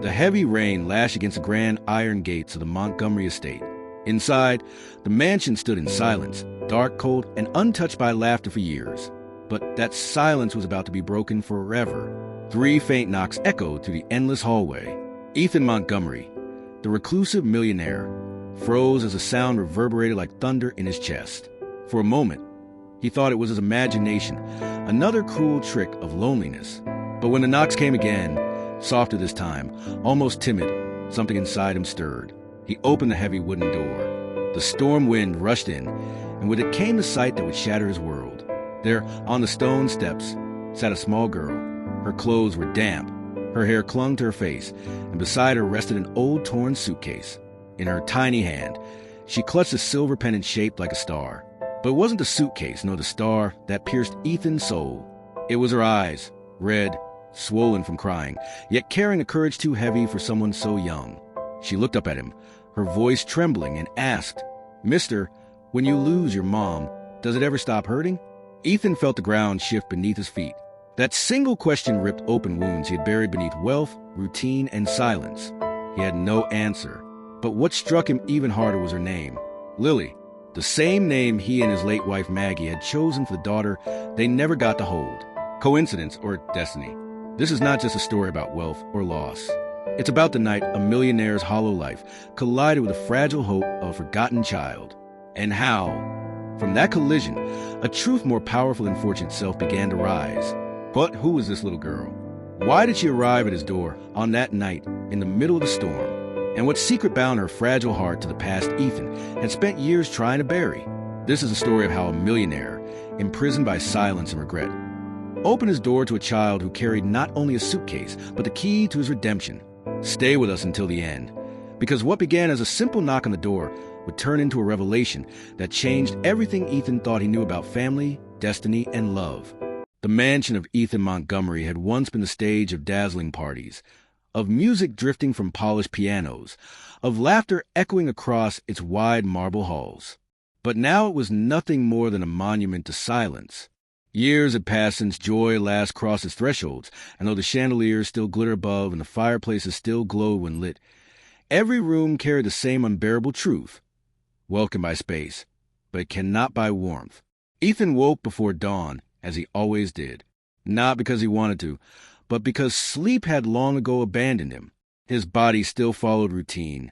The heavy rain lashed against the grand iron gates of the Montgomery estate. Inside, the mansion stood in silence, dark, cold, and untouched by laughter for years. But that silence was about to be broken forever. 3 faint knocks echoed through the endless hallway. Ethan Montgomery, the reclusive millionaire, froze as the sound reverberated like thunder in his chest. For a moment, he thought it was his imagination, another cruel trick of loneliness. But when the knocks came again, softer this time, almost timid, something inside him stirred. He opened the heavy wooden door. The storm wind rushed in, and with it came the sight that would shatter his world. There, on the stone steps, sat a small girl. Her clothes were damp. Her hair clung to her face, and beside her rested an old torn suitcase. In her tiny hand, she clutched a silver pendant shaped like a star. But it wasn't the suitcase, nor the star, that pierced Ethan's soul. It was her eyes, red, swollen from crying, yet carrying a courage too heavy for someone so young. She looked up at him, her voice trembling, and asked, "Mister, when you lose your mom, does it ever stop hurting?" Ethan felt the ground shift beneath his feet. That single question ripped open wounds he had buried beneath wealth, routine, and silence. He had no answer. But what struck him even harder was her name, Lily, the same name he and his late wife Maggie had chosen for the daughter they never got to hold. Coincidence or destiny? This is not just a story about wealth or loss. It's about the night a millionaire's hollow life collided with the fragile hope of a forgotten child. And how, from that collision, a truth more powerful than fortune itself began to rise. But who was this little girl? Why did she arrive at his door on that night in the middle of the storm? And what secret bound her fragile heart to the past Ethan had spent years trying to bury? This is a story of how a millionaire, imprisoned by silence and regret, opened his door to a child who carried not only a suitcase, but the key to his redemption. Stay with us until the end, because what began as a simple knock on the door would turn into a revelation that changed everything Ethan thought he knew about family, destiny, and love. The mansion of Ethan Montgomery had once been the stage of dazzling parties, of music drifting from polished pianos, of laughter echoing across its wide marble halls. But now it was nothing more than a monument to silence. Years had passed since joy last crossed its thresholds, and though the chandeliers still glitter above and the fireplaces still glowed when lit, every room carried the same unbearable truth. Welcome by space, but it cannot buy warmth. Ethan woke before dawn, as he always did, not because he wanted to, but because sleep had long ago abandoned him. His body still followed routine,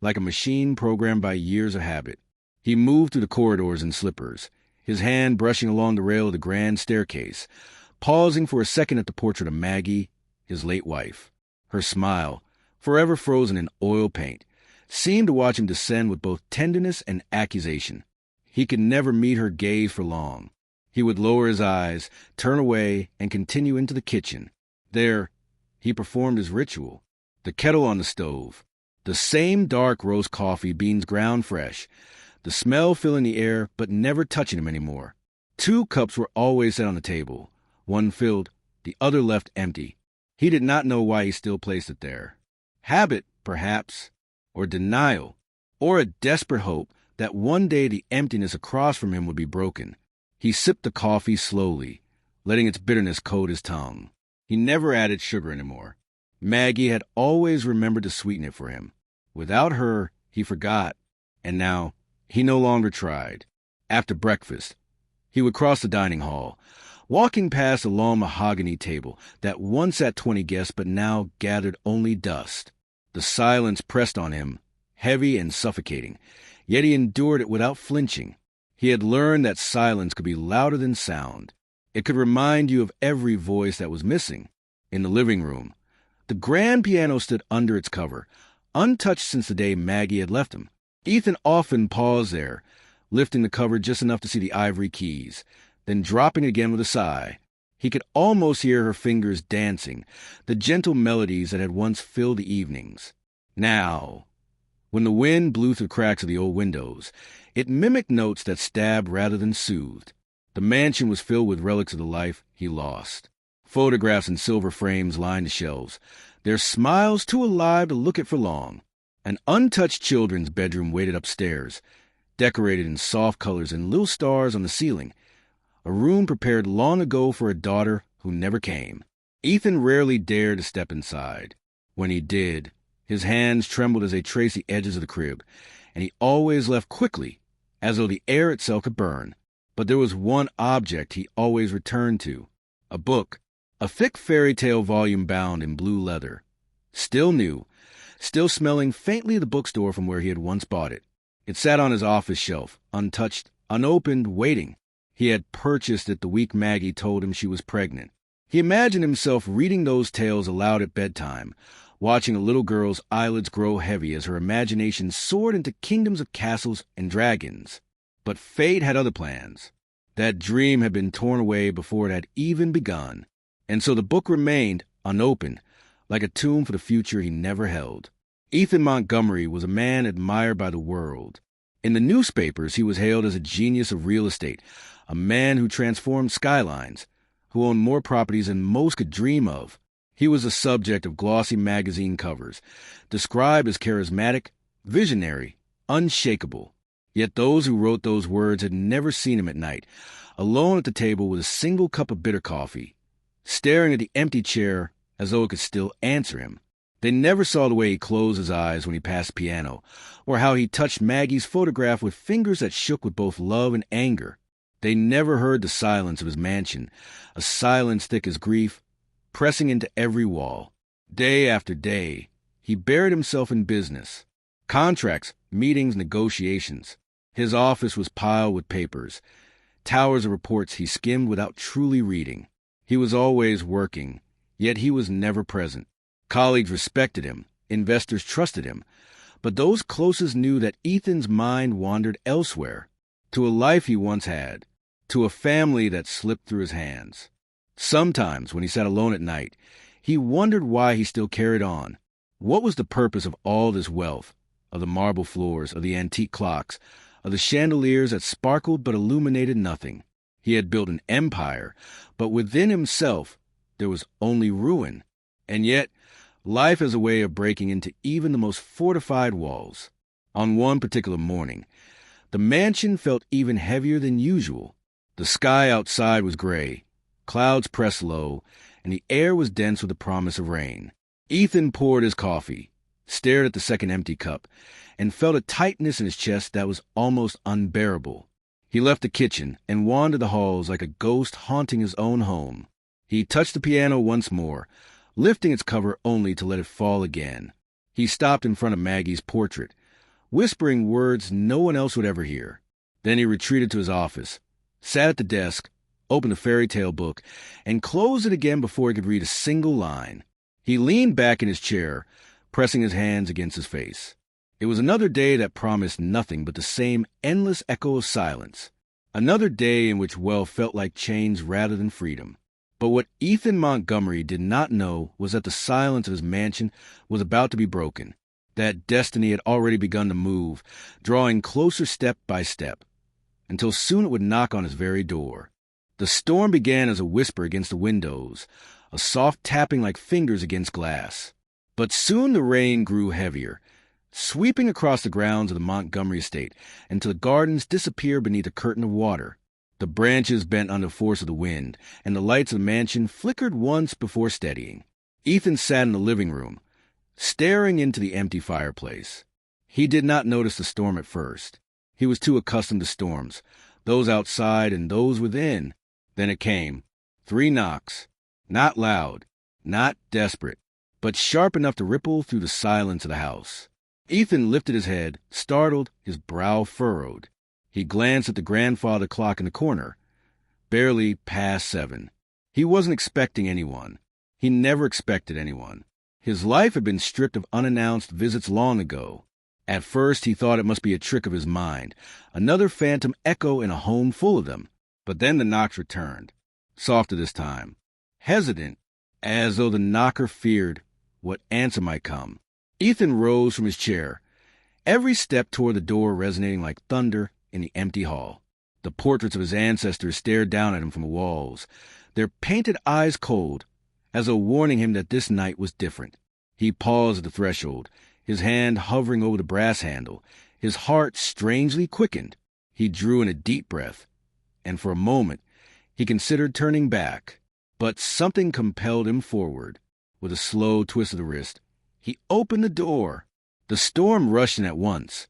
like a machine programmed by years of habit. He moved through the corridors in slippers, his hand brushing along the rail of the grand staircase, pausing for a second at the portrait of Maggie, his late wife. Her smile, forever frozen in oil paint, seemed to watch him descend with both tenderness and accusation. He could never meet her gaze for long. He would lower his eyes, turn away, and continue into the kitchen. There, he performed his ritual. The kettle on the stove, the same dark roast coffee, beans ground fresh, the smell filling the air but never touching him anymore. 2 cups were always set on the table, one filled, the other left empty. He did not know why he still placed it there. Habit, perhaps, or denial, or a desperate hope that one day the emptiness across from him would be broken. He sipped the coffee slowly, letting its bitterness coat his tongue. He never added sugar anymore. Maggie had always remembered to sweeten it for him. Without her, he forgot, and now he no longer tried. After breakfast, he would cross the dining hall, walking past a long mahogany table that once sat 20 guests but now gathered only dust. The silence pressed on him, heavy and suffocating, yet he endured it without flinching. He had learned that silence could be louder than sound. It could remind you of every voice that was missing. In the living room, the grand piano stood under its cover, untouched since the day Maggie had left him. Ethan often paused there, lifting the cover just enough to see the ivory keys, then dropping it again with a sigh. He could almost hear her fingers dancing, the gentle melodies that had once filled the evenings. Now, when the wind blew through the cracks of the old windows, it mimicked notes that stabbed rather than soothed. The mansion was filled with relics of the life he lost. Photographs in silver frames lined the shelves, their smiles too alive to look at for long. An untouched children's bedroom waited upstairs, decorated in soft colors and little stars on the ceiling, a room prepared long ago for a daughter who never came. Ethan rarely dared to step inside. When he did, his hands trembled as they traced the edges of the crib, and he always left quickly, as though the air itself could burn. But there was one object he always returned to: a book, a thick fairy tale volume bound in blue leather. Still new, still smelling faintly of the bookstore from where he had once bought it. It sat on his office shelf, untouched, unopened, waiting. He had purchased it the week Maggie told him she was pregnant. He imagined himself reading those tales aloud at bedtime, watching a little girl's eyelids grow heavy as her imagination soared into kingdoms of castles and dragons. But fate had other plans. That dream had been torn away before it had even begun, and so the book remained unopened, like a tomb for the future he never held. Ethan Montgomery was a man admired by the world. In the newspapers, he was hailed as a genius of real estate, a man who transformed skylines, who owned more properties than most could dream of. He was the subject of glossy magazine covers, described as charismatic, visionary, unshakable. Yet those who wrote those words had never seen him at night, alone at the table with a single cup of bitter coffee, staring at the empty chair as though it could still answer him. They never saw the way he closed his eyes when he passed the piano, or how he touched Maggie's photograph with fingers that shook with both love and anger. They never heard the silence of his mansion, a silence thick as grief, pressing into every wall. Day after day, he buried himself in business. Contracts, meetings, negotiations. His office was piled with papers, towers of reports he skimmed without truly reading. He was always working, yet he was never present. Colleagues respected him, investors trusted him, but those closest knew that Ethan's mind wandered elsewhere, to a life he once had, to a family that slipped through his hands. Sometimes, when he sat alone at night, he wondered why he still carried on. What was the purpose of all this wealth, of the marble floors, of the antique clocks, of the chandeliers that sparkled but illuminated nothing? He had built an empire, but within himself there was only ruin. And yet, life has a way of breaking into even the most fortified walls. On one particular morning, the mansion felt even heavier than usual. The sky outside was gray, clouds pressed low, and the air was dense with the promise of rain. Ethan poured his coffee, stared at the second empty cup, and felt a tightness in his chest that was almost unbearable. He left the kitchen and wandered the halls like a ghost haunting his own home. He touched the piano once more, lifting its cover only to let it fall again. He stopped in front of Maggie's portrait, whispering words no one else would ever hear. Then he retreated to his office, sat at the desk, opened the fairy tale book, and closed it again before he could read a single line. He leaned back in his chair, pressing his hands against his face. It was another day that promised nothing but the same endless echo of silence. Another day in which wealth felt like chains rather than freedom. But what Ethan Montgomery did not know was that the silence of his mansion was about to be broken, that destiny had already begun to move, drawing closer step by step, until soon it would knock on his very door. The storm began as a whisper against the windows, a soft tapping like fingers against glass. But soon the rain grew heavier, sweeping across the grounds of the Montgomery estate until the gardens disappeared beneath a curtain of water. The branches bent under the force of the wind, and the lights of the mansion flickered once before steadying. Ethan sat in the living room, staring into the empty fireplace. He did not notice the storm at first. He was too accustomed to storms, those outside and those within. Then it came. 3 knocks. Not loud, not desperate, but sharp enough to ripple through the silence of the house. Ethan lifted his head, startled, his brow furrowed. He glanced at the grandfather clock in the corner. Barely past 7. He wasn't expecting anyone. He never expected anyone. His life had been stripped of unannounced visits long ago. At first he thought it must be a trick of his mind, another phantom echo in a home full of them. But then the knocks returned, softer this time, hesitant, as though the knocker feared what answer might come. Ethan rose from his chair, every step toward the door resonating like thunder in the empty hall. The portraits of his ancestors stared down at him from the walls, their painted eyes cold, as though warning him that this night was different. He paused at the threshold, his hand hovering over the brass handle, his heart strangely quickened. He drew in a deep breath, and for a moment he considered turning back. But something compelled him forward. With a slow twist of the wrist, He opened the door. The storm rushed in at once.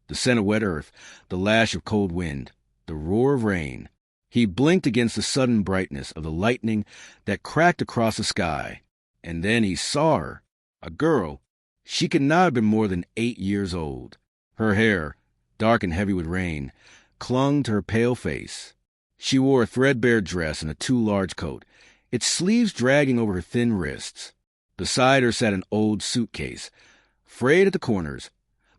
The scent of wet earth, the lash of cold wind, the roar of rain. He blinked against the sudden brightness of the lightning that cracked across the sky. And then he saw her, a girl. She could not have been more than 8 years old. Her hair, dark and heavy with rain, clung to her pale face. She wore a threadbare dress and a too large coat, its sleeves dragging over her thin wrists. Beside her sat an old suitcase, frayed at the corners,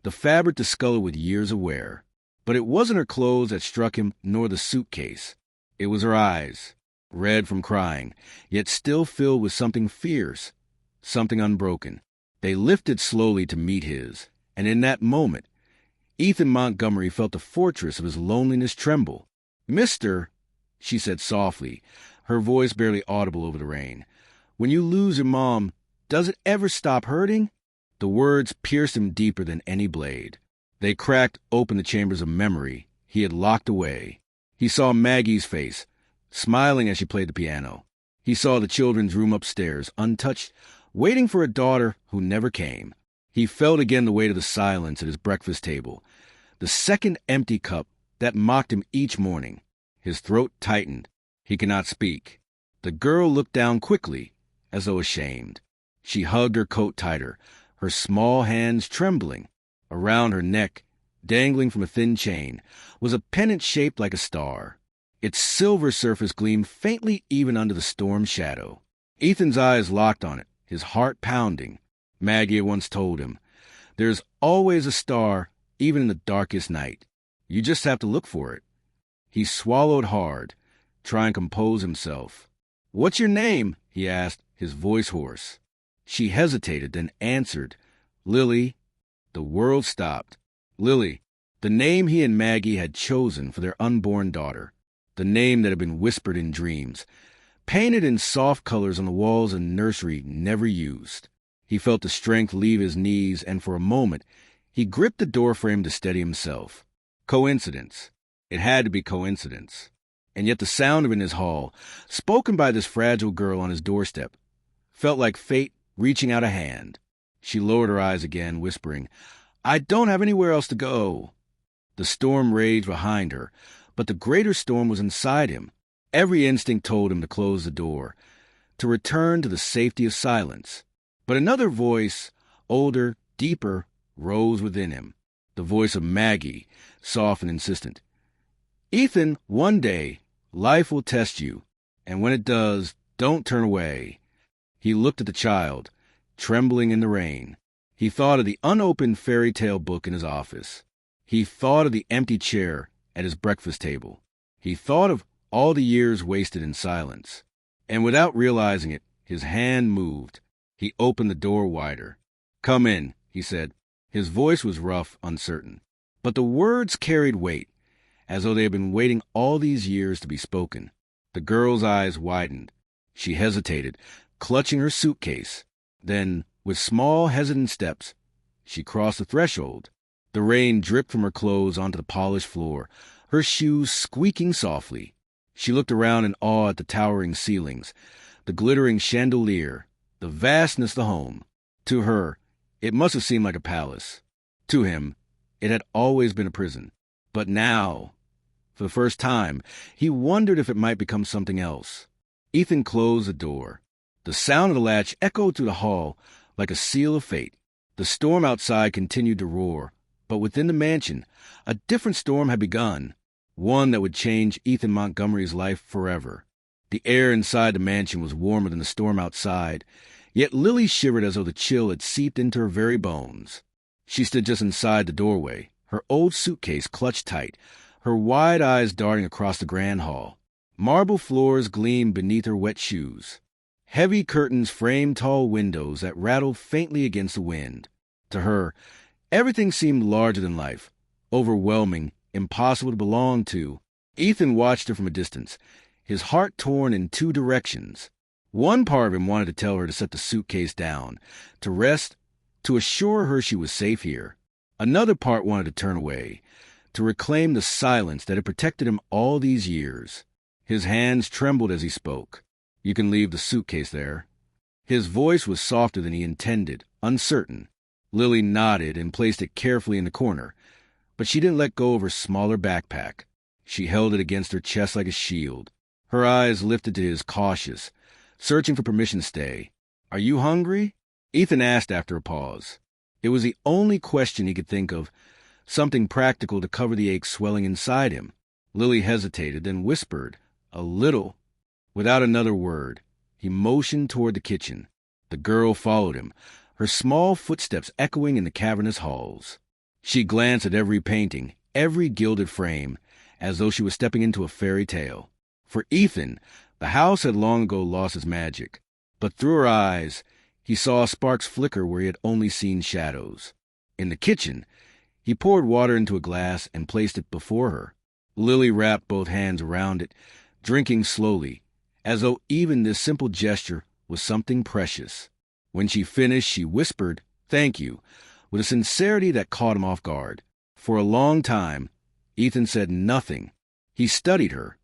the fabric discolored with years of wear. But it wasn't her clothes that struck him, nor the suitcase. It was her eyes, red from crying, yet still filled with something fierce, something unbroken. They lifted slowly to meet his, and in that moment, Ethan Montgomery felt the fortress of his loneliness tremble. "Mister," she said softly, her voice barely audible over the rain, "when you lose your mom, does it ever stop hurting?" The words pierced him deeper than any blade. They cracked open the chambers of memory he had locked away. He saw Maggie's face, smiling as she played the piano. He saw the children's room upstairs, untouched, waiting for a daughter who never came. He felt again the weight of the silence at his breakfast table, the second empty cup that mocked him each morning. His throat tightened. He could not speak. The girl looked down quickly, as though ashamed. She hugged her coat tighter, her small hands trembling. Around her neck, dangling from a thin chain, was a pendant shaped like a star. Its silver surface gleamed faintly even under the storm shadow. Ethan's eyes locked on it, his heart pounding. Maggie had once told him, "There's always a star, even in the darkest night. You just have to look for it." He swallowed hard, trying to compose himself. "What's your name?" he asked, his voice hoarse. She hesitated, then answered, "Lily." The world stopped. Lily, the name he and Maggie had chosen for their unborn daughter, the name that had been whispered in dreams, painted in soft colors on the walls of the nursery never used. He felt the strength leave his knees, and for a moment he gripped the doorframe to steady himself. Coincidence. It had to be coincidence. And yet the sound of it in his hall, spoken by this fragile girl on his doorstep, felt like fate reaching out a hand. She lowered her eyes again, whispering, "I don't have anywhere else to go." The storm raged behind her, but the greater storm was inside him. Every instinct told him to close the door, to return to the safety of silence. But another voice, older, deeper, rose within him. The voice of Maggie, soft and insistent. "Ethan, one day, life will test you, and when it does, don't turn away." He looked at the child, trembling in the rain. He thought of the unopened fairy tale book in his office. He thought of the empty chair at his breakfast table. He thought of all the years wasted in silence. And without realizing it, his hand moved. He opened the door wider. "Come in," he said. His voice was rough, uncertain. But the words carried weight, as though they had been waiting all these years to be spoken. The girl's eyes widened. She hesitated, clutching her suitcase. Then, with small, hesitant steps, she crossed the threshold. The rain dripped from her clothes onto the polished floor, her shoes squeaking softly. She looked around in awe at the towering ceilings, the glittering chandelier, the vastness of the home. To her, it must have seemed like a palace. To him, it had always been a prison. But now, for the first time, he wondered if it might become something else. Ethan closed the door. The sound of the latch echoed through the hall like a seal of fate. The storm outside continued to roar, but within the mansion, a different storm had begun, one that would change Ethan Montgomery's life forever. The air inside the mansion was warmer than the storm outside, yet Lily shivered as though the chill had seeped into her very bones. She stood just inside the doorway, her old suitcase clutched tight, her wide eyes darting across the grand hall. Marble floors gleamed beneath her wet shoes. Heavy curtains framed tall windows that rattled faintly against the wind. To her, everything seemed larger than life, overwhelming, impossible to belong to. Ethan watched her from a distance, his heart torn in two directions. One part of him wanted to tell her to set the suitcase down, to rest, to assure her she was safe here. Another part wanted to turn away, to reclaim the silence that had protected him all these years. His hands trembled as he spoke. "You can leave the suitcase there." His voice was softer than he intended, uncertain. Lily nodded and placed it carefully in the corner, but she didn't let go of her smaller backpack. She held it against her chest like a shield. Her eyes lifted to his, cautious, searching for permission to stay. "Are you hungry?" Ethan asked after a pause. It was the only question he could think of, something practical to cover the ache swelling inside him. Lily hesitated, then whispered, "A little." Without another word, he motioned toward the kitchen. The girl followed him, her small footsteps echoing in the cavernous halls. She glanced at every painting, every gilded frame, as though she was stepping into a fairy tale. For Ethan, the house had long ago lost its magic, but through her eyes, he saw sparks flicker where he had only seen shadows. In the kitchen, he poured water into a glass and placed it before her. Lily wrapped both hands around it, drinking slowly, as though even this simple gesture was something precious. When she finished, she whispered, "Thank you," with a sincerity that caught him off guard. For a long time, Ethan said nothing. He studied her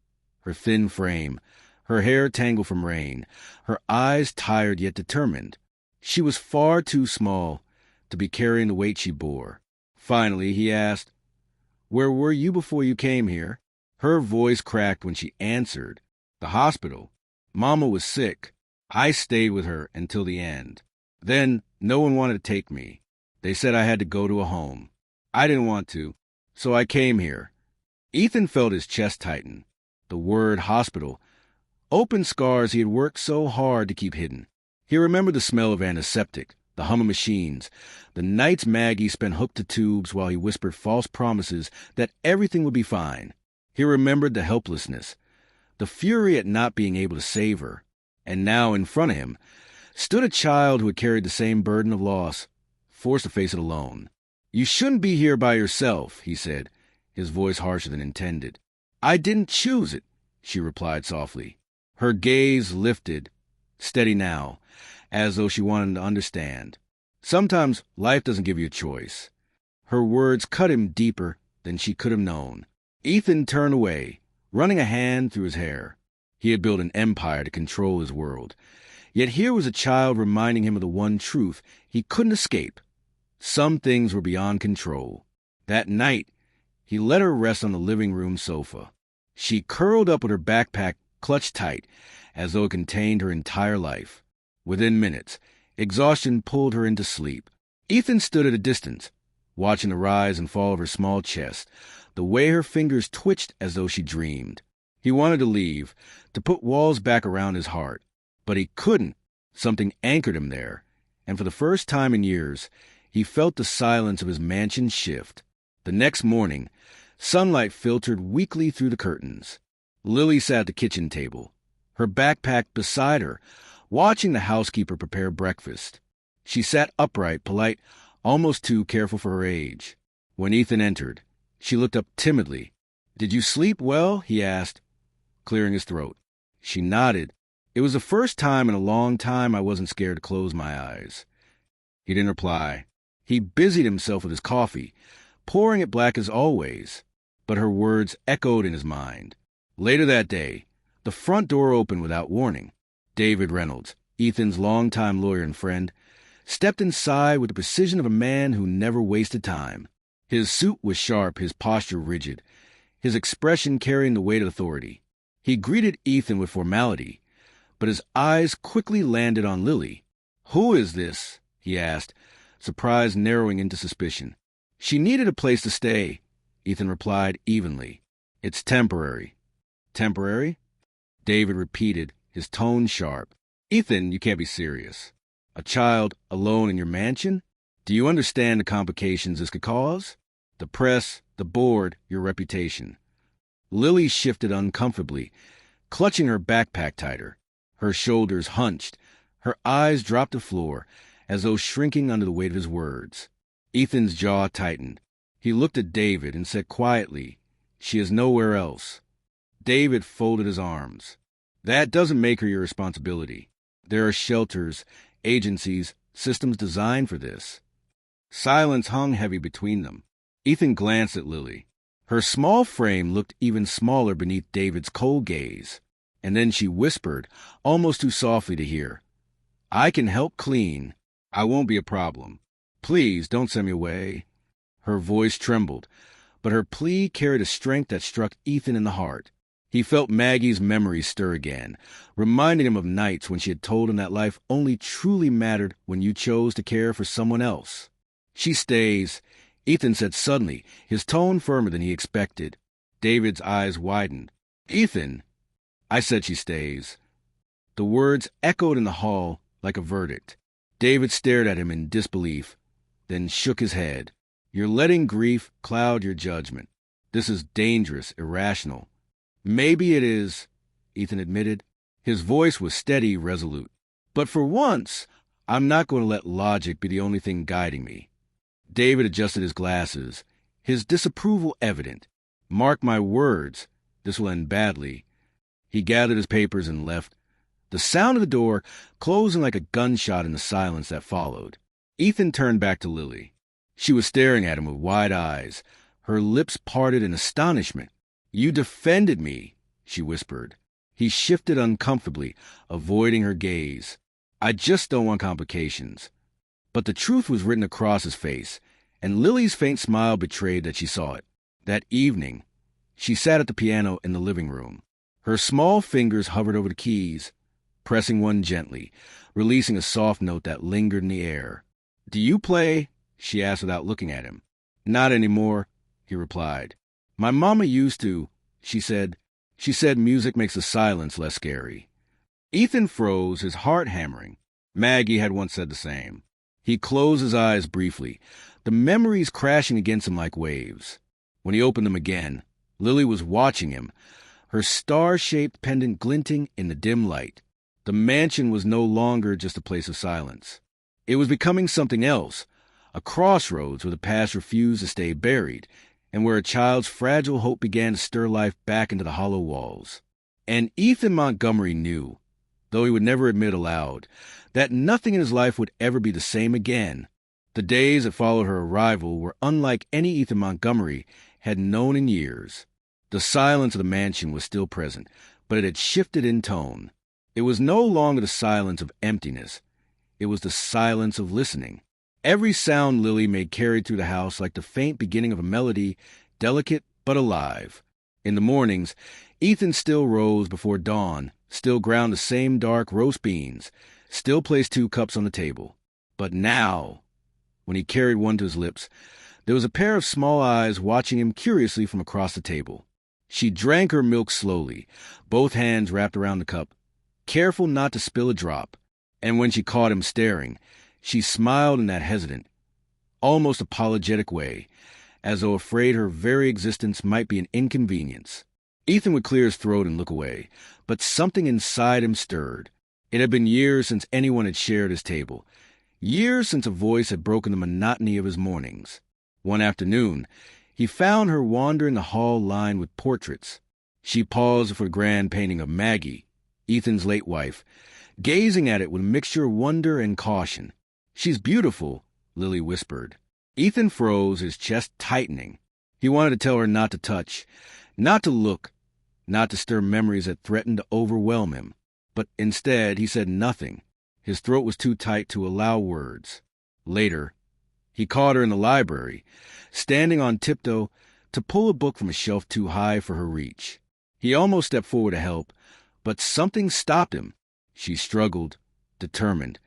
thin frame, her hair tangled from rain, her eyes tired yet determined. She was far too small to be carrying the weight she bore. Finally, he asked, "Where were you before you came here?" Her voice cracked when she answered, "The hospital. Mama was sick. I stayed with her until the end. Then no one wanted to take me. They said I had to go to a home. I didn't want to, so I came here." Ethan felt his chest tighten. The word hospital opened scars he had worked so hard to keep hidden. He remembered the smell of antiseptic, the hum of machines, the nights Maggie spent hooked to tubes while he whispered false promises that everything would be fine. He remembered the helplessness, the fury at not being able to save her. And now, in front of him, stood a child who had carried the same burden of loss, forced to face it alone. "You shouldn't be here by yourself," he said, his voice harsher than intended. "I didn't choose it," she replied softly. Her gaze lifted, steady now, as though she wanted him to understand. Sometimes life doesn't give you a choice. Her words cut him deeper than she could have known. Ethan turned away, running a hand through his hair. He had built an empire to control his world. Yet here was a child reminding him of the one truth he couldn't escape. Some things were beyond control. That night, he let her rest on the living room sofa. She curled up with her backpack clutched tight, as though it contained her entire life. Within minutes, exhaustion pulled her into sleep. Ethan stood at a distance, watching the rise and fall of her small chest, the way her fingers twitched as though she dreamed. He wanted to leave, to put walls back around his heart, but he couldn't. Something anchored him there, and for the first time in years, he felt the silence of his mansion shift. The next morning, sunlight filtered weakly through the curtains. Lily sat at the kitchen table, her backpack beside her, watching the housekeeper prepare breakfast. She sat upright, polite, almost too careful for her age. When Ethan entered, she looked up timidly. "Did you sleep well?" he asked, clearing his throat. She nodded. "It was the first time in a long time I wasn't scared to close my eyes." He didn't reply. He busied himself with his coffee, pouring it black as always, but her words echoed in his mind. Later that day, the front door opened without warning. David Reynolds, Ethan's longtime lawyer and friend, stepped inside with the precision of a man who never wasted time. His suit was sharp, his posture rigid, his expression carrying the weight of authority. He greeted Ethan with formality, but his eyes quickly landed on Lily. "Who is this?" he asked, surprise narrowing into suspicion. "She needed a place to stay," Ethan replied evenly. "It's temporary." "Temporary?" David repeated, his tone sharp. "Ethan, you can't be serious. A child alone in your mansion? Do you understand the complications this could cause? The press, the board, your reputation." Lily shifted uncomfortably, clutching her backpack tighter. Her shoulders hunched, her eyes dropped to the floor, as though shrinking under the weight of his words. Ethan's jaw tightened. He looked at David and said quietly, "She is nowhere else." David folded his arms. "That doesn't make her your responsibility. There are shelters, agencies, systems designed for this." Silence hung heavy between them. Ethan glanced at Lily. Her small frame looked even smaller beneath David's cold gaze. And then she whispered, almost too softly to hear, "I can help clean." I won't be a problem. Please don't send me away. Her voice trembled, but her plea carried a strength that struck Ethan in the heart. He felt Maggie's memories stir again, reminding him of nights when she had told him that life only truly mattered when you chose to care for someone else. She stays, Ethan said suddenly, his tone firmer than he expected. David's eyes widened. Ethan! I said she stays. The words echoed in the hall like a verdict. David stared at him in disbelief, then shook his head. You're letting grief cloud your judgment. This is dangerous, irrational. Maybe it is, Ethan admitted. His voice was steady, resolute. But for once, I'm not going to let logic be the only thing guiding me. David adjusted his glasses, his disapproval evident. Mark my words, this will end badly. He gathered his papers and left, the sound of the door closing like a gunshot in the silence that followed. Ethan turned back to Lily. She was staring at him with wide eyes, her lips parted in astonishment. You defended me, she whispered. He shifted uncomfortably, avoiding her gaze. I just don't want complications. But the truth was written across his face, and Lily's faint smile betrayed that she saw it. That evening, she sat at the piano in the living room. Her small fingers hovered over the keys, pressing one gently, releasing a soft note that lingered in the air. Do you play? She asked without looking at him. Not anymore, he replied. My mama used to, she said. She said music makes the silence less scary. Ethan froze, his heart hammering. Maggie had once said the same. He closed his eyes briefly, the memories crashing against him like waves. When he opened them again, Lily was watching him, her star-shaped pendant glinting in the dim light. The mansion was no longer just a place of silence. It was becoming something else, a crossroads where the past refused to stay buried, and where a child's fragile hope began to stir life back into the hollow walls. And Ethan Montgomery knew, though he would never admit aloud, that nothing in his life would ever be the same again. The days that followed her arrival were unlike any Ethan Montgomery had known in years. The silence of the mansion was still present, but it had shifted in tone. It was no longer the silence of emptiness. It was the silence of listening. Every sound Lily made carried through the house like the faint beginning of a melody, delicate but alive. In the mornings, Ethan still rose before dawn, still ground the same dark roast beans, still placed 2 cups on the table. But now, when he carried one to his lips, there was a pair of small eyes watching him curiously from across the table. She drank her milk slowly, both hands wrapped around the cup, careful not to spill a drop. And when she caught him staring, she smiled in that hesitant, almost apologetic way, as though afraid her very existence might be an inconvenience. Ethan would clear his throat and look away, but something inside him stirred. It had been years since anyone had shared his table, years since a voice had broken the monotony of his mornings. One afternoon, he found her wandering the hall lined with portraits. She paused for a grand painting of Maggie, Ethan's late wife, gazing at it with a mixture of wonder and caution. She's beautiful, Lily whispered. Ethan froze, his chest tightening. He wanted to tell her not to touch, not to look, not to stir memories that threatened to overwhelm him. But instead, he said nothing. His throat was too tight to allow words. Later, he caught her in the library, standing on tiptoe to pull a book from a shelf too high for her reach. He almost stepped forward to help, but something stopped him. She struggled, determined,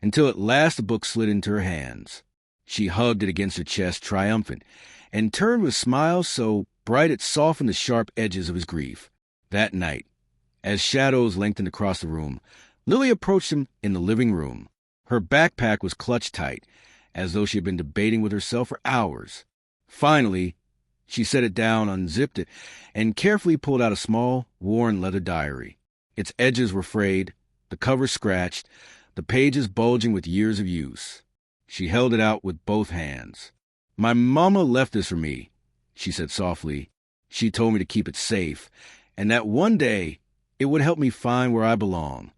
until at last the book slid into her hands. She hugged it against her chest, triumphant, and turned with a smile so bright it softened the sharp edges of his grief. That night, as shadows lengthened across the room, Lily approached him in the living room. Her backpack was clutched tight, as though she had been debating with herself for hours. Finally, she set it down, unzipped it, and carefully pulled out a small, worn leather diary. Its edges were frayed, the cover scratched, the pages bulging with years of use. She held it out with both hands. My mama left this for me, she said softly. She told me to keep it safe, and that one day it would help me find where I belong.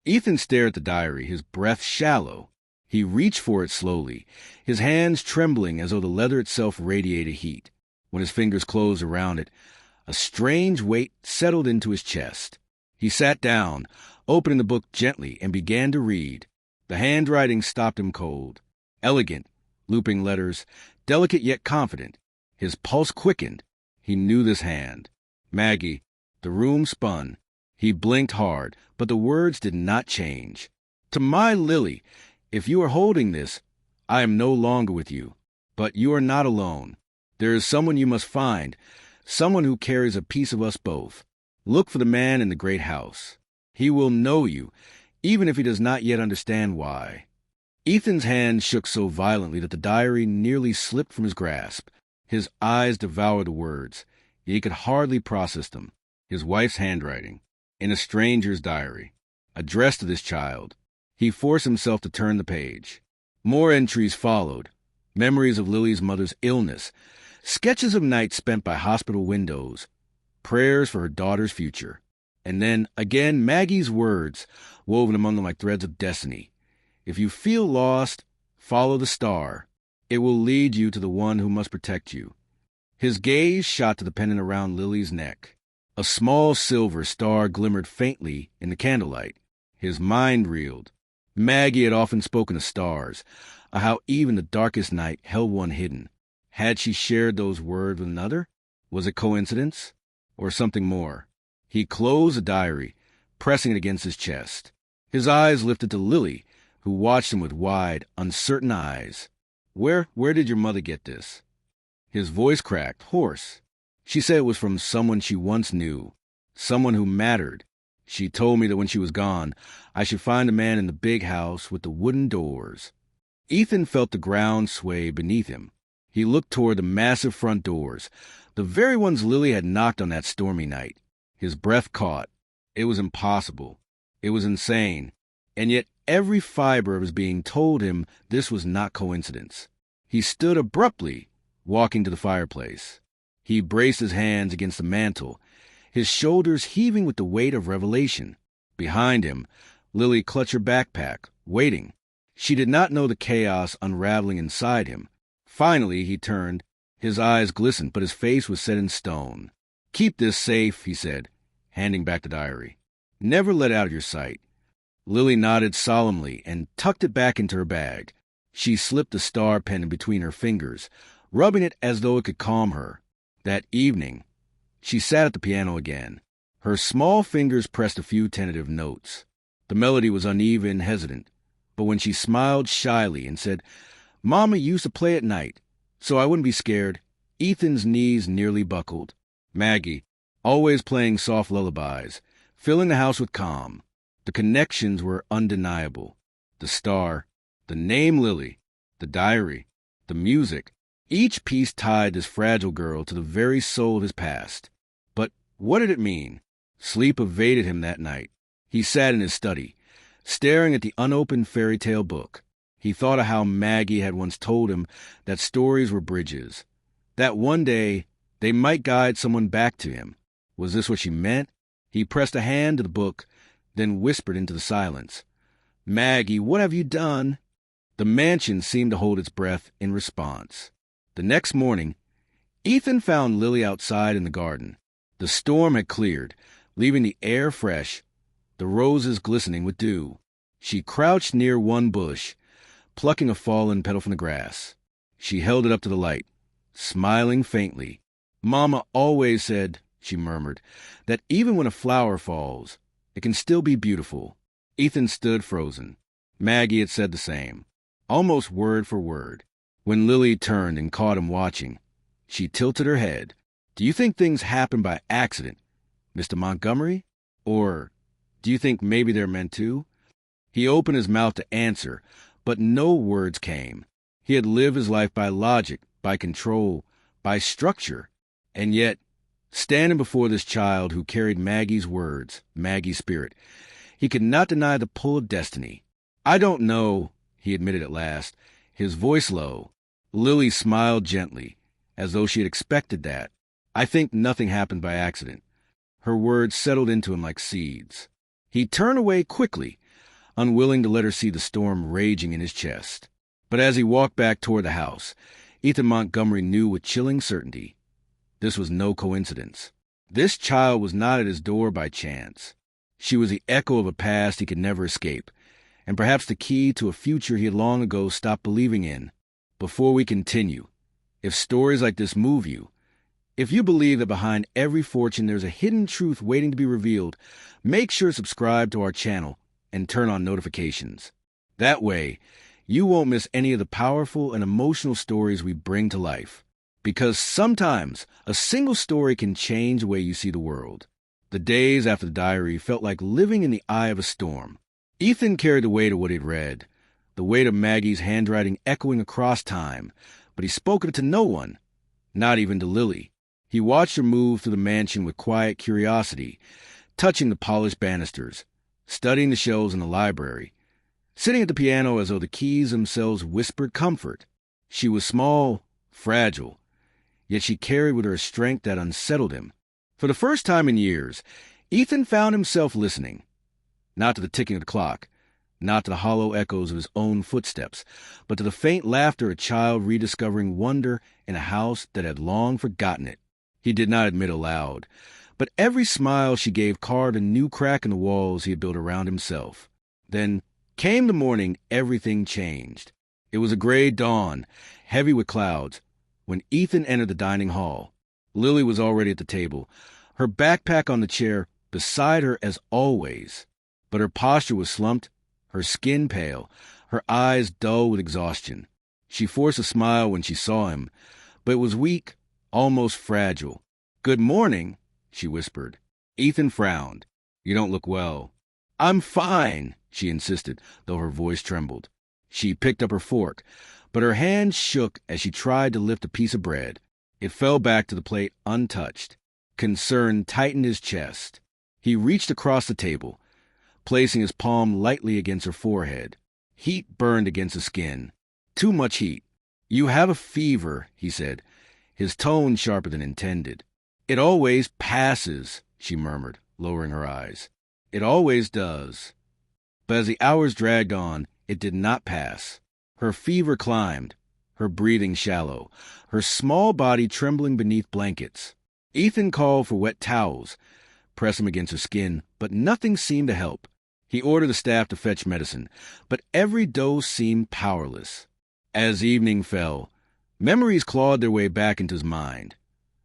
Ethan stared at the diary, his breath shallow. He reached for it slowly, his hands trembling as though the leather itself radiated heat. When his fingers closed around it, a strange weight settled into his chest. He sat down, opening the book gently, and began to read. The handwriting stopped him cold. Elegant, looping letters, delicate yet confident. His pulse quickened. He knew this hand. Maggie. The room spun. He blinked hard, but the words did not change. To my Lily, if you are holding this, I am no longer with you. But you are not alone. There is someone you must find, someone who carries a piece of us both. Look for the man in the great house. He will know you, even if he does not yet understand why. Ethan's hand shook so violently that the diary nearly slipped from his grasp. His eyes devoured the words. He could hardly process them. His wife's handwriting. In a stranger's diary. Addressed to this child. He forced himself to turn the page. More entries followed. Memories of Lily's mother's illness. Sketches of nights spent by hospital windows. Prayers for her daughter's future. And then, again, Maggie's words, woven among them like threads of destiny. If you feel lost, follow the star. It will lead you to the one who must protect you. His gaze shot to the pendant around Lily's neck. A small silver star glimmered faintly in the candlelight. His mind reeled. Maggie had often spoken of stars, of how even the darkest night held one hidden. Had she shared those words with another? Was it coincidence? Or something more? He closed the diary, pressing it against his chest. His eyes lifted to Lily, who watched him with wide, uncertain eyes. Where did your mother get this? His voice cracked, hoarse. She said it was from someone she once knew, someone who mattered. She told me that when she was gone, I should find a man in the big house with the wooden doors. Ethan felt the ground sway beneath him. He looked toward the massive front doors, the very ones Lily had knocked on that stormy night. His breath caught. It was impossible. It was insane. And yet every fiber of his being told him this was not coincidence. He stood abruptly, walking to the fireplace. He braced his hands against the mantel, his shoulders heaving with the weight of revelation. Behind him, Lily clutched her backpack, waiting. She did not know the chaos unraveling inside him. Finally, he turned. His eyes glistened, but his face was set in stone. Keep this safe, he said, handing back the diary. Never let it out of your sight. Lily nodded solemnly and tucked it back into her bag. She slipped the star pendant between her fingers, rubbing it as though it could calm her. That evening, she sat at the piano again. Her small fingers pressed a few tentative notes. The melody was uneven, hesitant, but when she smiled shyly and said, "Mama used to play at night, so I wouldn't be scared," Ethan's knees nearly buckled. Maggie, always playing soft lullabies, filling the house with calm. The connections were undeniable. The star, the name Lily, the diary, the music. Each piece tied this fragile girl to the very soul of his past. But what did it mean? Sleep evaded him that night. He sat in his study, staring at the unopened fairy tale book. He thought of how Maggie had once told him that stories were bridges, that one day they might guide someone back to him. Was this what she meant? He pressed a hand to the book, then whispered into the silence, "Maggie, what have you done?" The mansion seemed to hold its breath in response. The next morning, Ethan found Lily outside in the garden. The storm had cleared, leaving the air fresh, the roses glistening with dew. She crouched near one bush, plucking a fallen petal from the grass. She held it up to the light, smiling faintly. "Mama always said," she murmured, "that even when a flower falls, it can still be beautiful." Ethan stood frozen. Maggie had said the same, almost word for word. When Lily turned and caught him watching, she tilted her head. "Do you think things happen by accident, Mr. Montgomery? Or do you think maybe they're meant to?" He opened his mouth to answer, but no words came. He had lived his life by logic, by control, by structure. And yet, standing before this child who carried Maggie's words, Maggie's spirit, he could not deny the pull of destiny. "I don't know," he admitted at last, his voice low. Lily smiled gently, as though she had expected that. "I think nothing happened by accident." Her words settled into him like seeds. He turned away quickly, unwilling to let her see the storm raging in his chest. But as he walked back toward the house, Ethan Montgomery knew with chilling certainty this was no coincidence. This child was not at his door by chance. She was the echo of a past he could never escape, and perhaps the key to a future he had long ago stopped believing in. Before we continue, if stories like this move you, if you believe that behind every fortune there's a hidden truth waiting to be revealed, make sure to subscribe to our channel and turn on notifications. That way, you won't miss any of the powerful and emotional stories we bring to life. Because sometimes a single story can change the way you see the world. The days after the diary felt like living in the eye of a storm. Ethan carried the weight of what he'd read, the weight of Maggie's handwriting echoing across time, but he spoke of it to no one, not even to Lily. He watched her move through the mansion with quiet curiosity, touching the polished banisters, studying the shelves in the library, sitting at the piano as though the keys themselves whispered comfort. She was small, fragile, yet she carried with her a strength that unsettled him. For the first time in years, Ethan found himself listening, not to the ticking of the clock, not to the hollow echoes of his own footsteps, but to the faint laughter of a child rediscovering wonder in a house that had long forgotten it. He did not admit aloud, but every smile she gave carved a new crack in the walls he had built around himself. Then came the morning everything changed. It was a gray dawn, heavy with clouds, when Ethan entered the dining hall. Lily was already at the table, her backpack on the chair beside her as always, but her posture was slumped, her skin pale, her eyes dull with exhaustion. She forced a smile when she saw him, but it was weak, almost fragile. "Good morning," she whispered. Ethan frowned. "You don't look well." "I'm fine," she insisted, though her voice trembled. She picked up her fork, but her hand shook as she tried to lift a piece of bread. It fell back to the plate untouched. Concern tightened his chest. He reached across the table, placing his palm lightly against her forehead. Heat burned against the skin. Too much heat. "You have a fever," he said, his tone sharper than intended. "It always passes," she murmured, lowering her eyes. "It always does." But as the hours dragged on, it did not pass. Her fever climbed, her breathing shallow, her small body trembling beneath blankets. Ethan called for wet towels, pressed them against her skin, but nothing seemed to help. He ordered the staff to fetch medicine, but every dose seemed powerless. As evening fell, memories clawed their way back into his mind.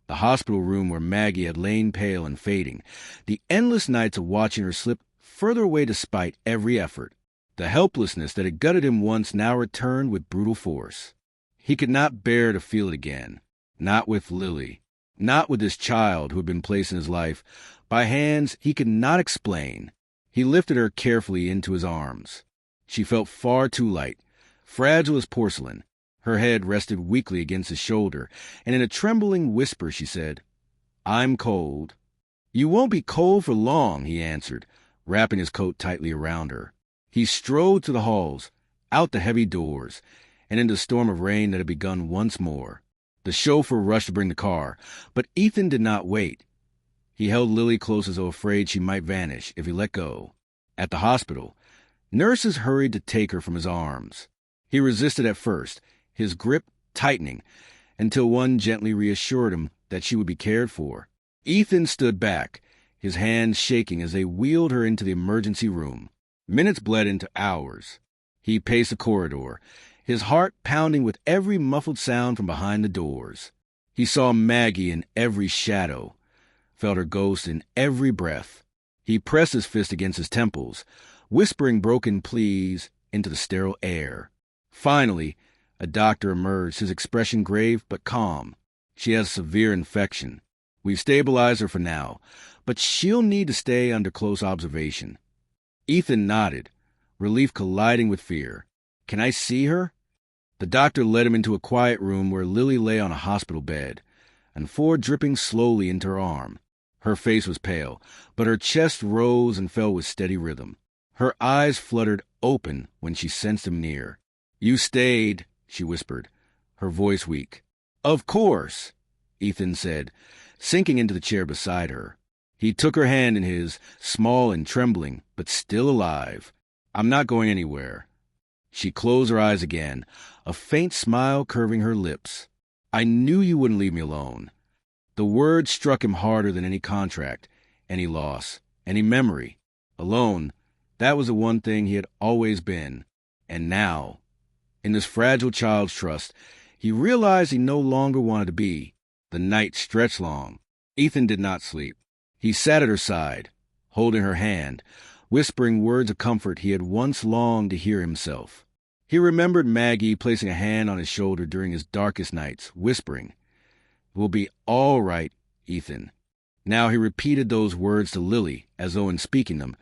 The hospital room where Maggie had lain pale and fading, the endless nights of watching her slip further away despite every effort. The helplessness that had gutted him once now returned with brutal force. He could not bear to feel it again. Not with Lily. Not with this child who had been placed in his life by hands he could not explain. He lifted her carefully into his arms. She felt far too light, fragile as porcelain. Her head rested weakly against his shoulder, and in a trembling whisper she said, "I'm cold." "You won't be cold for long," he answered, wrapping his coat tightly around her. He strode through the halls, out the heavy doors, and into the storm of rain that had begun once more. The chauffeur rushed to bring the car, but Ethan did not wait. He held Lily close as though afraid she might vanish if he let go. At the hospital, nurses hurried to take her from his arms. He resisted at first, his grip tightening, until one gently reassured him that she would be cared for. Ethan stood back, his hands shaking as they wheeled her into the emergency room. Minutes bled into hours. He paced the corridor, his heart pounding with every muffled sound from behind the doors. He saw Maggie in every shadow, felt her ghost in every breath. He pressed his fist against his temples, whispering broken pleas into the sterile air. Finally, a doctor emerged, his expression grave but calm. "She has a severe infection. We've stabilized her for now, but she'll need to stay under close observation." Ethan nodded, relief colliding with fear. "Can I see her?" The doctor led him into a quiet room where Lily lay on a hospital bed, and Ford dripping slowly into her arm. Her face was pale, but her chest rose and fell with steady rhythm. Her eyes fluttered open when she sensed him near. "You stayed," she whispered, her voice weak. "Of course," Ethan said, sinking into the chair beside her. He took her hand in his, small and trembling, but still alive. "I'm not going anywhere." She closed her eyes again, a faint smile curving her lips. "I knew you wouldn't leave me alone." The word struck him harder than any contract, any loss, any memory. Alone, That was the one thing he had always been. And now, in this fragile child's trust, he realized he no longer wanted to be. The night stretched long. Ethan did not sleep. He sat at her side, holding her hand, whispering words of comfort he had once longed to hear himself. He remembered Maggie placing a hand on his shoulder during his darkest nights, whispering, "We'll be all right, Ethan." Now he repeated those words to Lily, as though in speaking them,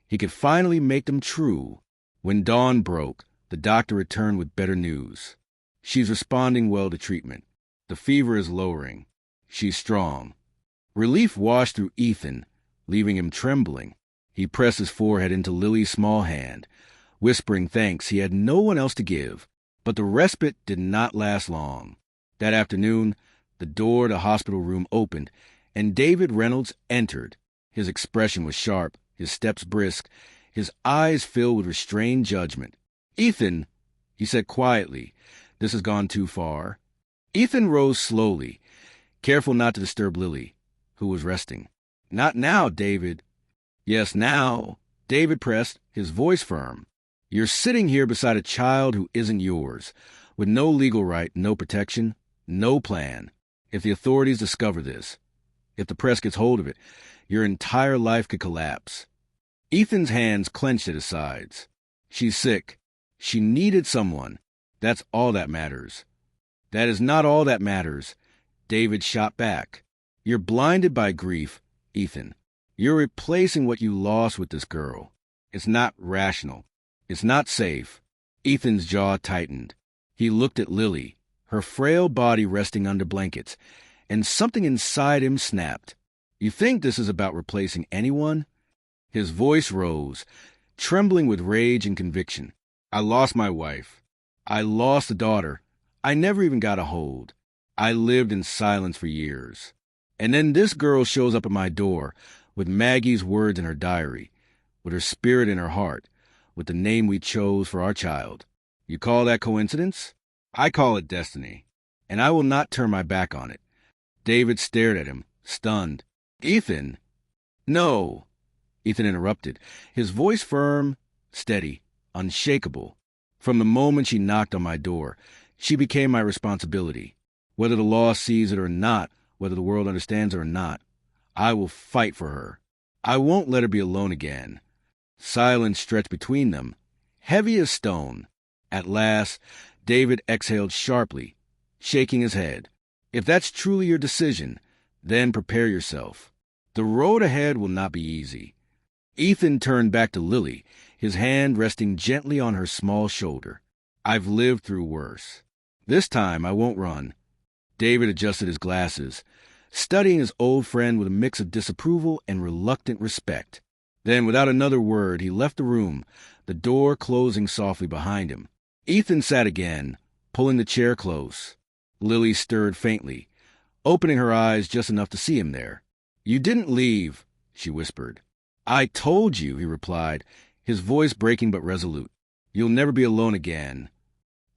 he could finally make them true. When dawn broke, the doctor returned with better news. "She's responding well to treatment. The fever is lowering. She's strong." Relief washed through Ethan, leaving him trembling. He pressed his forehead into Lily's small hand, whispering thanks he had no one else to give. But the respite did not last long. That afternoon, the door to the hospital room opened, and David Reynolds entered. His expression was sharp, his steps brisk, his eyes filled with restrained judgment. "Ethan," he said quietly, "this has gone too far." Ethan rose slowly, careful not to disturb Lily, who was resting. "Not now, David." "Yes, now," David pressed, his voice firm. "You're sitting here beside a child who isn't yours, with no legal right, no protection, no plan. If the authorities discover this, if the press gets hold of it, your entire life could collapse." Ethan's hands clenched at his sides. "She's sick. She needed someone. That's all that matters." "That is not all that matters," David shot back. "You're blinded by grief, Ethan. You're replacing what you lost with this girl. It's not rational. It's not safe." Ethan's jaw tightened. He looked at Lily, her frail body resting under blankets, and something inside him snapped. "You think this is about replacing anyone?" His voice rose, trembling with rage and conviction. "I lost my wife. I lost a daughter. I never even got a hold. I lived in silence for years. And then this girl shows up at my door with Maggie's words in her diary, with her spirit in her heart, with the name we chose for our child. You call that coincidence? I call it destiny. And I will not turn my back on it." David stared at him, stunned. "Ethan!" "No," Ethan interrupted, his voice firm, steady, unshakable. "From the moment she knocked on my door, she became my responsibility. Whether the law sees it or not, whether the world understands her or not, I will fight for her. I won't let her be alone again." Silence stretched between them, heavy as stone. At last, David exhaled sharply, shaking his head. "If that's truly your decision, then prepare yourself. The road ahead will not be easy." Ethan turned back to Lily, his hand resting gently on her small shoulder. "I've lived through worse. This time I won't run." David adjusted his glasses, studying his old friend with a mix of disapproval and reluctant respect. Then, without another word, he left the room, the door closing softly behind him. Ethan sat again, pulling the chair close. Lily stirred faintly, opening her eyes just enough to see him there. "You didn't leave," she whispered. "I told you," he replied, his voice breaking but resolute. "You'll never be alone again."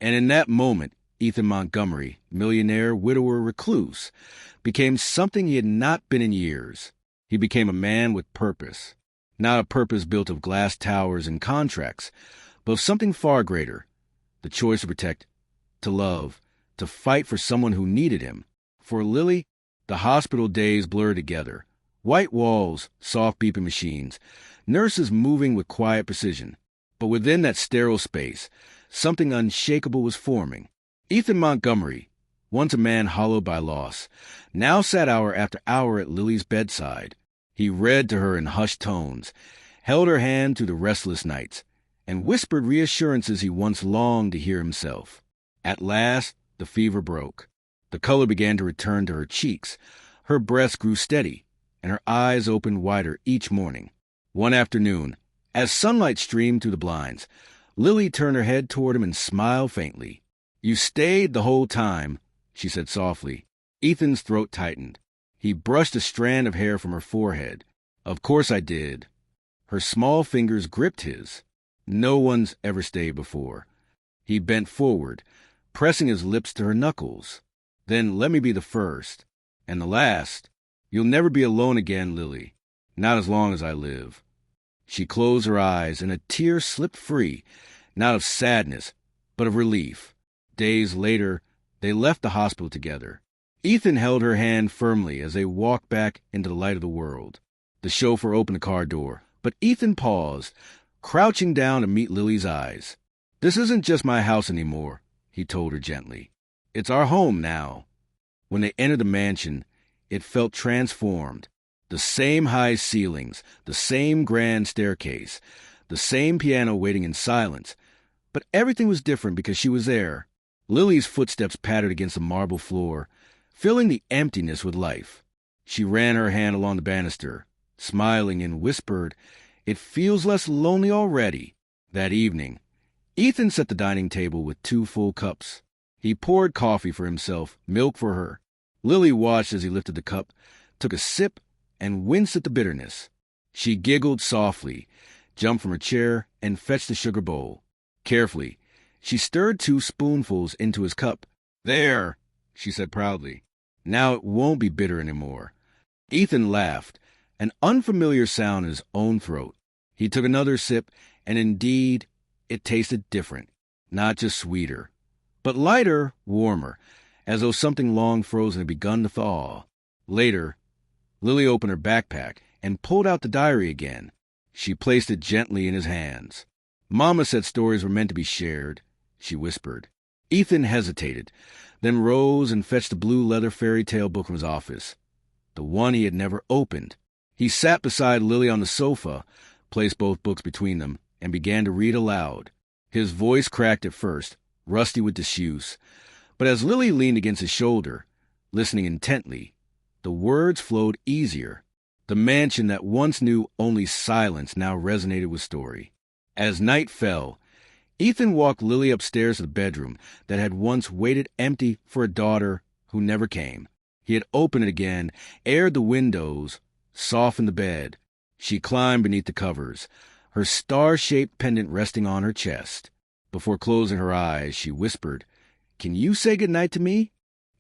And in that moment, Ethan Montgomery, millionaire, widower, recluse, became something he had not been in years. He became a man with purpose. Not a purpose built of glass towers and contracts, but of something far greater. The choice to protect, to love, to fight for someone who needed him. For Lily, the hospital days blurred together. White walls, soft beeping machines, nurses moving with quiet precision. But within that sterile space, something unshakable was forming. Ethan Montgomery, once a man hollowed by loss, now sat hour after hour at Lily's bedside. He read to her in hushed tones, held her hand through the restless nights, and whispered reassurances he once longed to hear himself. At last, the fever broke. The color began to return to her cheeks. Her breath grew steady, and her eyes opened wider each morning. One afternoon, as sunlight streamed through the blinds, Lily turned her head toward him and smiled faintly. "You stayed the whole time," she said softly. Ethan's throat tightened. He brushed a strand of hair from her forehead. "Of course I did." Her small fingers gripped his. "No one's ever stayed before." He bent forward, pressing his lips to her knuckles. "Then let me be the first. And the last. You'll never be alone again, Lily. Not as long as I live." She closed her eyes, and a tear slipped free, not of sadness, but of relief. Days later, they left the hospital together. Ethan held her hand firmly as they walked back into the light of the world. The chauffeur opened the car door, but Ethan paused, crouching down to meet Lily's eyes. "This isn't just my house anymore," he told her gently. "It's our home now." When they entered the mansion, it felt transformed. The same high ceilings, the same grand staircase, the same piano waiting in silence. But everything was different because she was there. Lily's footsteps pattered against the marble floor, filling the emptiness with life. She ran her hand along the banister, smiling, and whispered, "It feels less lonely already." That evening, Ethan set the dining table with 2 full cups. He poured coffee for himself, milk for her. Lily watched as he lifted the cup, took a sip, and winced at the bitterness. She giggled softly, jumped from her chair, and fetched the sugar bowl. Carefully, she stirred 2 spoonfuls into his cup. "There," she said proudly. "Now it won't be bitter anymore." Ethan laughed, an unfamiliar sound in his own throat. He took another sip, and indeed, it tasted different. Not just sweeter, but lighter, warmer, as though something long frozen had begun to thaw. Later, Lily opened her backpack and pulled out the diary again. She placed it gently in his hands. "Mama said stories were meant to be shared," she whispered. Ethan hesitated, then rose and fetched the blue leather fairy tale book from his office, the one he had never opened. He sat beside Lily on the sofa, placed both books between them, and began to read aloud. His voice cracked at first, rusty with disuse, but as Lily leaned against his shoulder, listening intently, the words flowed easier. The mansion that once knew only silence now resonated with story. As night fell, Ethan walked Lily upstairs to the bedroom that had once waited empty for a daughter who never came. He had opened it again, aired the windows, softened the bed. She climbed beneath the covers, her star-shaped pendant resting on her chest. Before closing her eyes, she whispered, "Can you say goodnight to me?"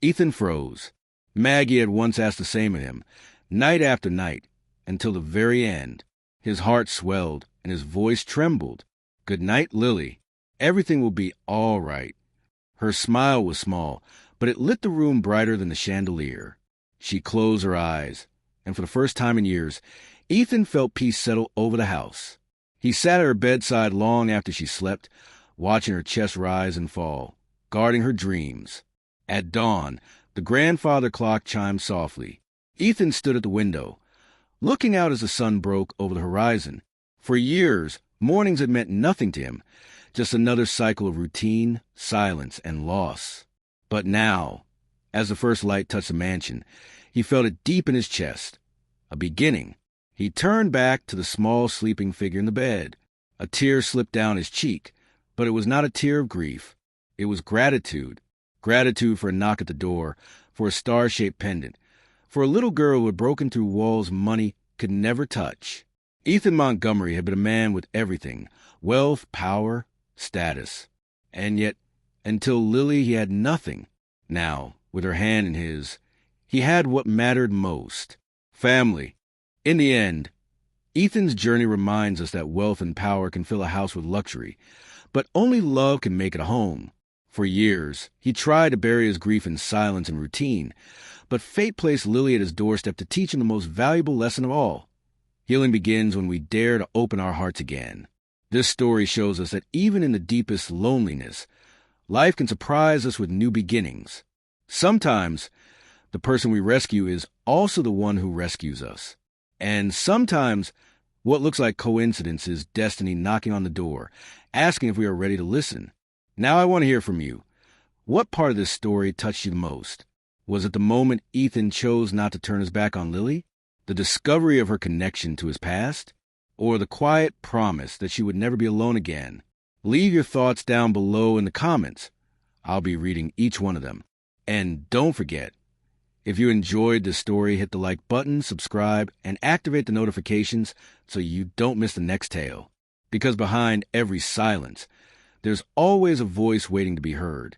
Ethan froze. Maggie had once asked the same of him, night after night, until the very end. His heart swelled, and his voice trembled. "Good night, Lily. Everything will be all right." Her smile was small, but it lit the room brighter than the chandelier. She closed her eyes, and for the first time in years, Ethan felt peace settle over the house. He sat at her bedside long after she slept, watching her chest rise and fall, guarding her dreams. At dawn, the grandfather clock chimed softly. Ethan stood at the window, looking out as the sun broke over the horizon. For years, mornings had meant nothing to him, just another cycle of routine, silence, and loss. But now, as the first light touched the mansion, he felt it deep in his chest. A beginning. He turned back to the small sleeping figure in the bed. A tear slipped down his cheek, but it was not a tear of grief. It was gratitude. Gratitude for a knock at the door, for a star-shaped pendant, for a little girl who had broken through walls money could never touch. Ethan Montgomery had been a man with everything: wealth, power, status. And yet, until Lily, he had nothing. Now, with her hand in his, he had what mattered most: family. In the end, Ethan's journey reminds us that wealth and power can fill a house with luxury, but only love can make it a home. For years, he tried to bury his grief in silence and routine, but fate placed Lily at his doorstep to teach him the most valuable lesson of all. Healing begins when we dare to open our hearts again. This story shows us that even in the deepest loneliness, life can surprise us with new beginnings. Sometimes, the person we rescue is also the one who rescues us. And sometimes, what looks like coincidence is destiny knocking on the door, asking if we are ready to listen. Now I want to hear from you. What part of this story touched you the most? Was it the moment Ethan chose not to turn his back on Lily? The discovery of her connection to his past? Or the quiet promise that she would never be alone again? Leave your thoughts down below in the comments. I'll be reading each one of them. And don't forget, if you enjoyed this story, hit the like button, subscribe, and activate the notifications so you don't miss the next tale. Because behind every silence, there's always a voice waiting to be heard.